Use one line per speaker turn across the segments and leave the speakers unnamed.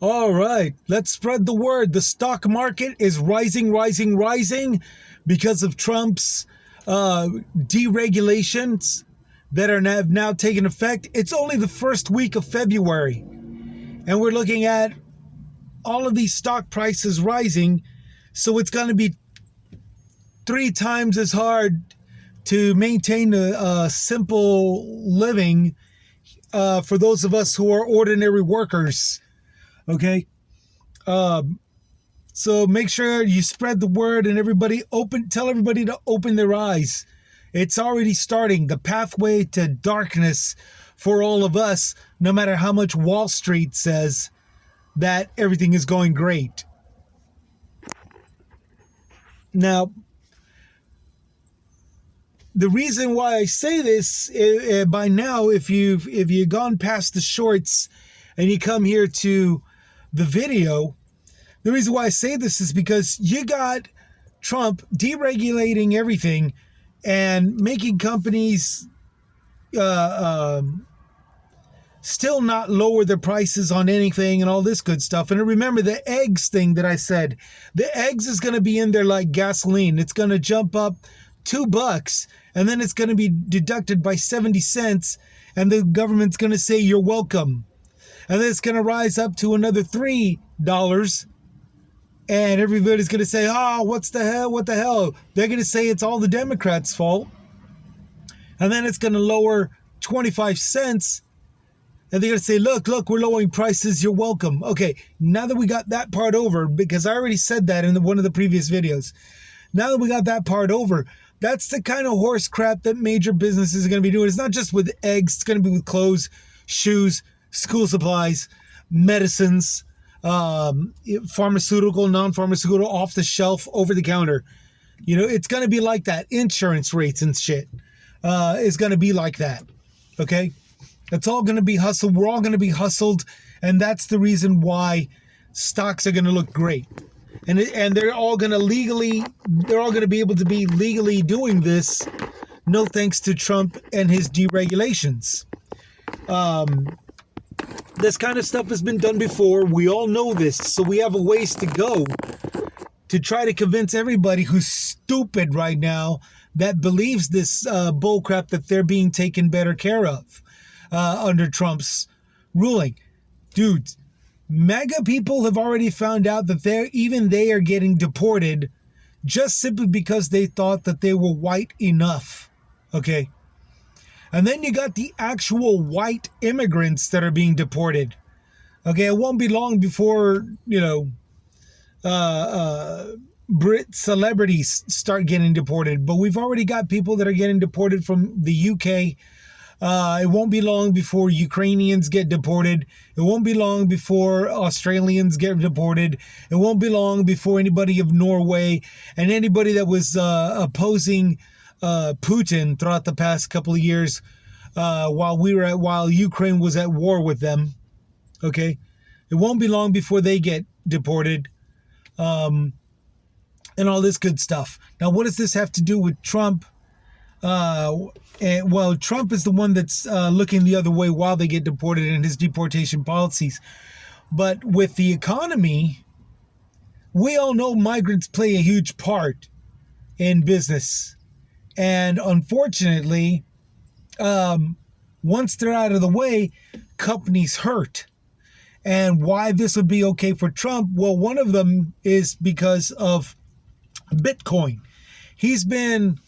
All right, let's spread the word. The stock market is rising because of Trump's deregulations that are now taking effect. It's only the first week of February, and we're looking at all of these stock prices rising. So it's going to be 3 times as hard to maintain a simple living for those of us who are ordinary workers. Okay. So make sure you spread the word and tell everybody to open their eyes. It's already starting, the pathway to darkness for all of us, no matter how much Wall Street says that everything is going great. Now, the reason why I say this, by now, if you've gone past the shorts and you come here to the video, the reason why I say this is because you got Trump deregulating everything and making companies still not lower their prices on anything and all this good stuff. And remember the eggs thing that I said. The eggs is going to be in there like gasoline. It's going to jump up $2 and then it's going to be deducted by 70 cents and the government's going to say you're welcome. And then it's going to rise up to another $3 and everybody's going to say, oh, what the hell? They're going to say it's all the Democrats' fault. And then it's going to lower 25 cents. And they're going to say, look, we're lowering prices. You're welcome. Okay, now that we got that part over, because I already said that in one of the previous videos. Now that we got that part over, that's the kind of horse crap that major businesses are going to be doing. It's not just with eggs. It's going to be with clothes, shoes, school supplies, medicines, pharmaceutical, non-pharmaceutical, off the shelf, over the counter. You know, it's going to be like that. Insurance rates and shit is going to be like that. Okay? It's all going to be hustled. We're all going to be hustled. And that's the reason why stocks are going to look great. And they're all going to be able to be legally doing this. No thanks to Trump and his deregulations. This kind of stuff has been done before. We all know this. So we have a ways to go to try to convince everybody who's stupid right now that believes this bullcrap that they're being taken better care of under Trump's ruling. Dude, MAGA people have already found out that they are getting deported just simply because they thought that they were white enough. Okay? And then you got the actual white immigrants that are being deported. Okay, it won't be long before, Brit celebrities start getting deported. But we've already got people that are getting deported from the UK. It won't be long before Ukrainians get deported. It won't be long before Australians get deported. It won't be long before anybody of Norway and anybody that was opposing Putin throughout the past couple of years, while Ukraine was at war with them. Okay, it won't be long before they get deported, and all this good stuff. Now, what does this have to do with Trump? Well, Trump is the one that's looking the other way while they get deported in his deportation policies. But with the economy, we all know migrants play a huge part in business. And unfortunately, once they're out of the way, companies hurt. And why this would be okay for Trump? Well, one of them is because of Bitcoin. He's been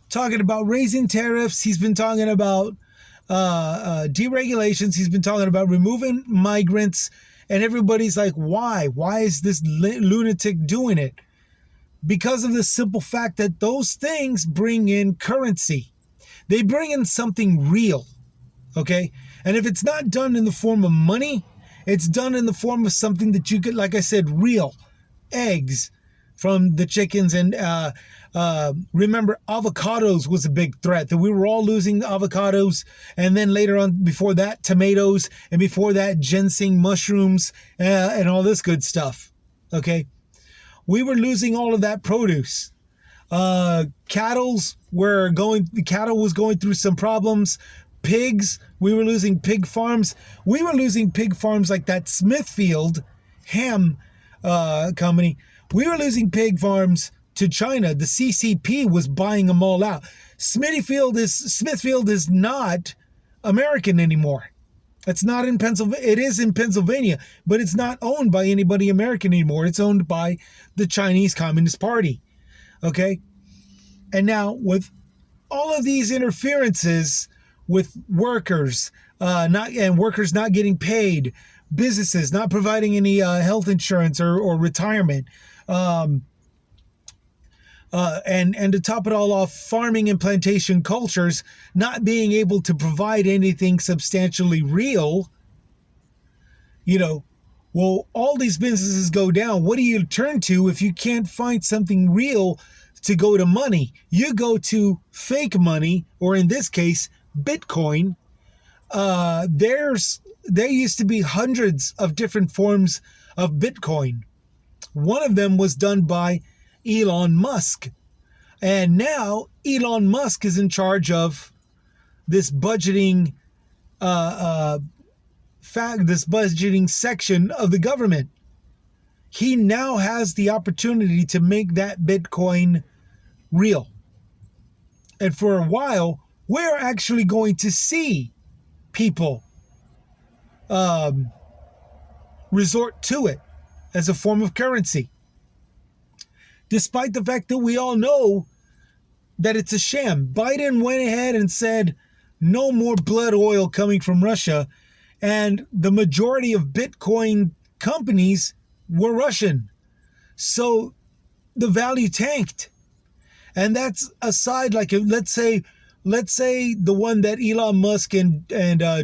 talking about raising tariffs. He's been talking about deregulations. He's been talking about removing migrants. And everybody's like, why? Why is this lunatic doing it? Because of the simple fact that those things bring in currency. They bring in something real, okay? And if it's not done in the form of money, it's done in the form of something that you could, like I said, real. Eggs from the chickens. And remember, avocados was a big threat. That we were all losing avocados. And then later on, before that, tomatoes. And before that, ginseng, mushrooms, and all this good stuff, okay? We were losing all of that produce. Cattle was going through some problems. Pigs, we were losing pig farms. We were losing pig farms like that Smithfield ham company. We were losing pig farms to China. The CCP was buying them all out. Smithfield is not American anymore. It's not in Pennsylvania. It is in Pennsylvania, but it's not owned by anybody American anymore. It's owned by the Chinese Communist Party. Okay? And now with all of these interferences with workers, workers not getting paid, businesses not providing any health insurance or retirement, and to top it all off, farming and plantation cultures not being able to provide anything substantially real, well, all these businesses go down. What do you turn to if you can't find something real to go to money? You go to fake money, or in this case, Bitcoin. There used to be hundreds of different forms of Bitcoin. One of them was done by Elon Musk. And now Elon Musk is in charge of this budgeting section of the government. He now has the opportunity to make that Bitcoin real. And for a while, we're actually going to see people resort to it as a form of currency. Despite the fact that we all know that it's a sham. Biden went ahead and said no more blood oil coming from Russia, and the majority of Bitcoin companies were Russian. So the value tanked. And that's aside, like let's say the one that Elon Musk and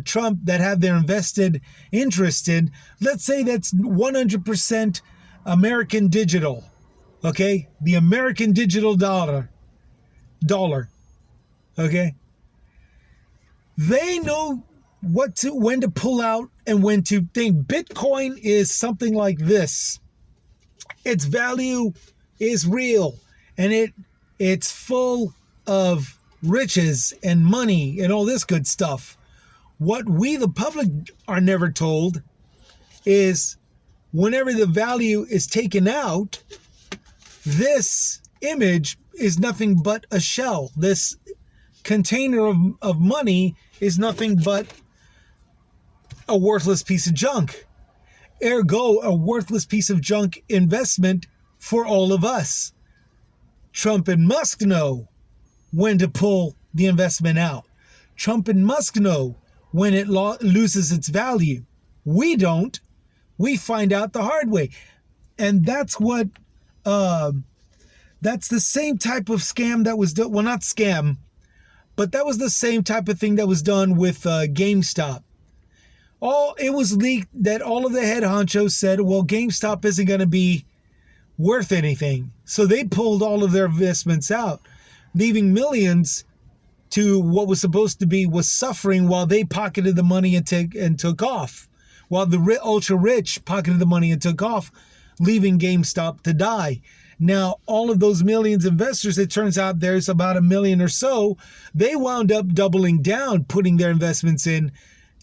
Trump that have their invested interest in, let's say that's 100% American digital. Okay? The American digital dollar. Okay? They know when to pull out and when to think. Bitcoin is something like this. Its value is real, and it's full of riches and money and all this good stuff. What we, the public, are never told is whenever the value is taken out, this image is nothing but a shell. This container of money is nothing but a worthless piece of junk. Ergo, a worthless piece of junk investment for all of us. Trump and Musk know when to pull the investment out. Trump and Musk know when it loses its value. We don't. We find out the hard way. And that's what, that's the same type of scam that was done. Well, not scam, but that was the same type of thing that was done with GameStop. It was leaked that all of the head honchos said, well, GameStop isn't going to be worth anything. So they pulled all of their investments out, leaving millions to what was supposed to be was suffering while they pocketed the money and took off. While the ultra rich pocketed the money and took off, leaving GameStop to die. Now, all of those millions of investors, it turns out there's about 1 million or so, they wound up doubling down, putting their investments in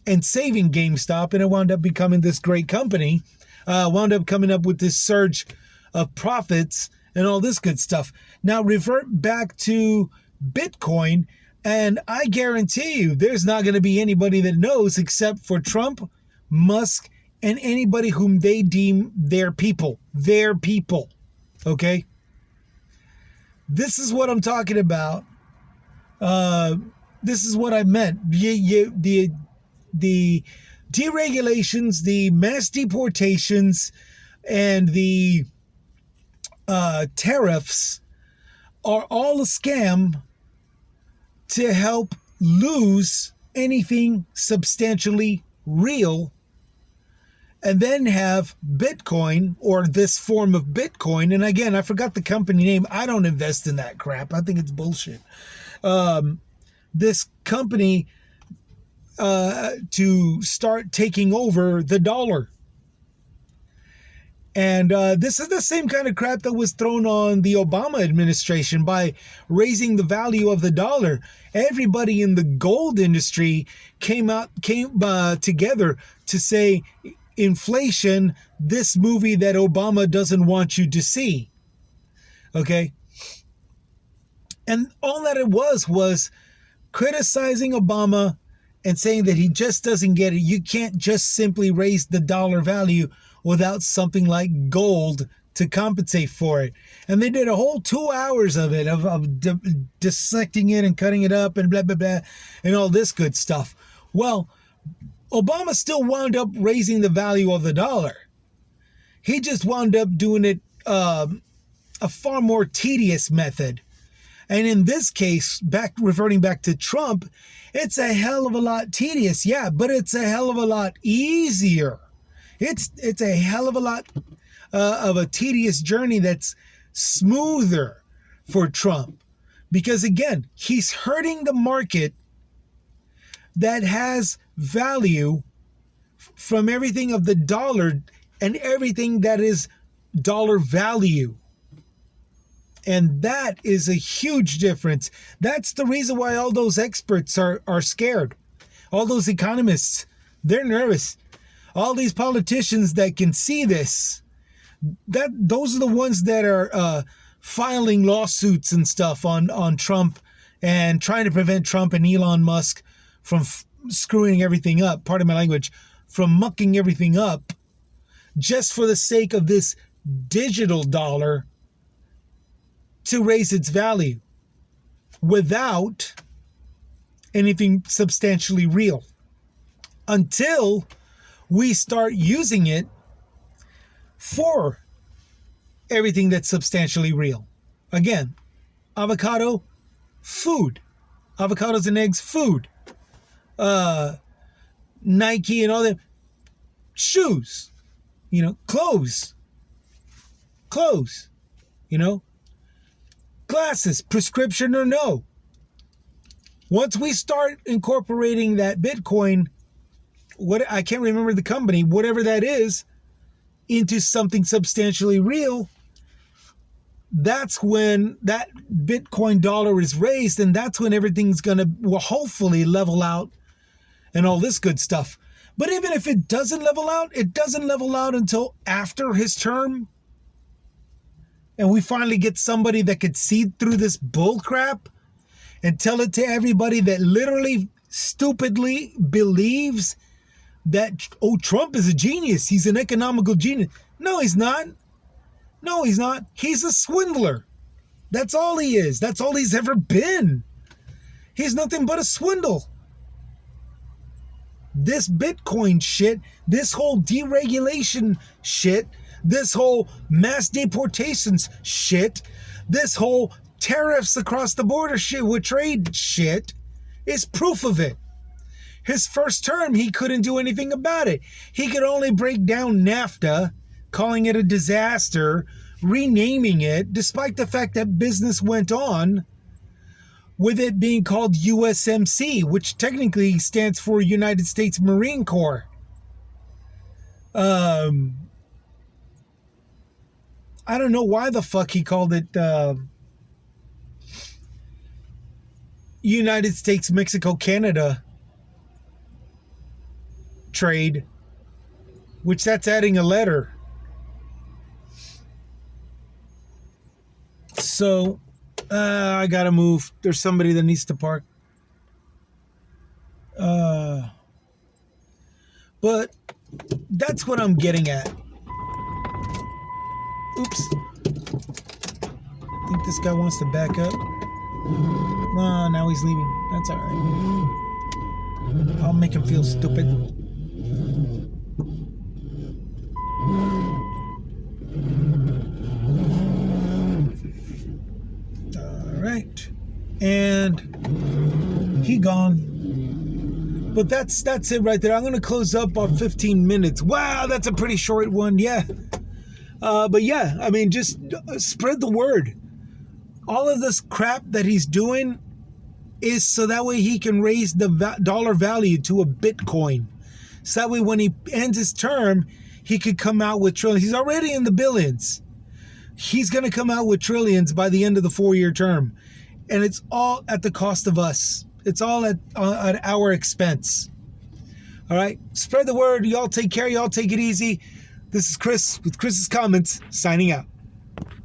and saving GameStop, and it wound up becoming this great company, wound up coming up with this surge of profits and all this good stuff. Now, revert back to Bitcoin, and I guarantee you there's not going to be anybody that knows except for Trump, Musk, and anybody whom they deem their people. Their people. Okay? This is what I'm talking about. This is what I meant. The deregulations, the mass deportations, and the tariffs are all a scam to help lose anything substantially real, and then have Bitcoin, or this form of Bitcoin. And again, I forgot the company name. I don't invest in that crap. I think it's bullshit. This company to start taking over the dollar. And this is the same kind of crap that was thrown on the Obama administration by raising the value of the dollar. Everybody in the gold industry came together to say, inflation, this movie that Obama doesn't want you to see. Okay? And all that it was criticizing Obama and saying that he just doesn't get it. You can't just simply raise the dollar value without something like gold to compensate for it. And they did a whole 2 hours of it, of dissecting it and cutting it up and blah, blah, blah, and all this good stuff. Well, Obama still wound up raising the value of the dollar. He just wound up doing it a far more tedious method. And in this case, reverting back to Trump, it's a hell of a lot tedious, yeah, but it's a hell of a lot easier. It's a hell of a lot of a tedious journey that's smoother for Trump. Because again, he's hurting the market that has value from everything of the dollar and everything that is dollar value. And that is a huge difference. That's the reason why all those experts are scared. All those economists, they're nervous. All these politicians that can see this, those are the ones that are filing lawsuits and stuff on Trump and trying to prevent Trump and Elon Musk from screwing everything up, pardon my language, from mucking everything up just for the sake of this digital dollar to raise its value without anything substantially real, until we start using it for everything that's substantially real. Again, avocado, food. Avocados and eggs, food. Nike and all that. Shoes. Clothes. Glasses, prescription or no. Once we start incorporating that Bitcoin, I can't remember the company, whatever that is, into something substantially real, that's when that Bitcoin dollar is raised, and that's when everything's going to hopefully level out and all this good stuff. But even if it doesn't level out, it doesn't level out until after his term. And we finally get somebody that could see through this bull crap and tell it to everybody that literally stupidly believes that, Trump is a genius. He's an economical genius. No, he's not. No, he's not. He's a swindler. That's all he is. That's all he's ever been. He's nothing but a swindle. This Bitcoin shit, this whole deregulation shit, this whole mass deportations shit, this whole tariffs across the border shit with trade shit is proof of it. His first term, he couldn't do anything about it. He could only break down NAFTA, calling it a disaster, renaming it, despite the fact that business went on with it being called USMC, which technically stands for United States Marine Corps. I don't know why the fuck he called it United States, Mexico, Canada trade, which that's adding a letter. So, I gotta move. There's somebody that needs to park. But that's what I'm getting at. Oops. I think this guy wants to back up. Oh, now he's leaving. That's all right. I'll make him feel stupid. All right. And he gone. But that's it right there. I'm going to close up on 15 minutes. Wow, that's a pretty short one. Yeah. But yeah, I mean, just spread the word. All of this crap that he's doing is so that way he can raise the dollar value to a Bitcoin. So that way when he ends his term, he could come out with trillions. He's already in the billions. He's going to come out with trillions by the end of the 4-year term. And it's all at the cost of us. It's all at our expense. All right, spread the word. Y'all take care. Y'all take it easy. This is Chris with Chris's Comments, signing out.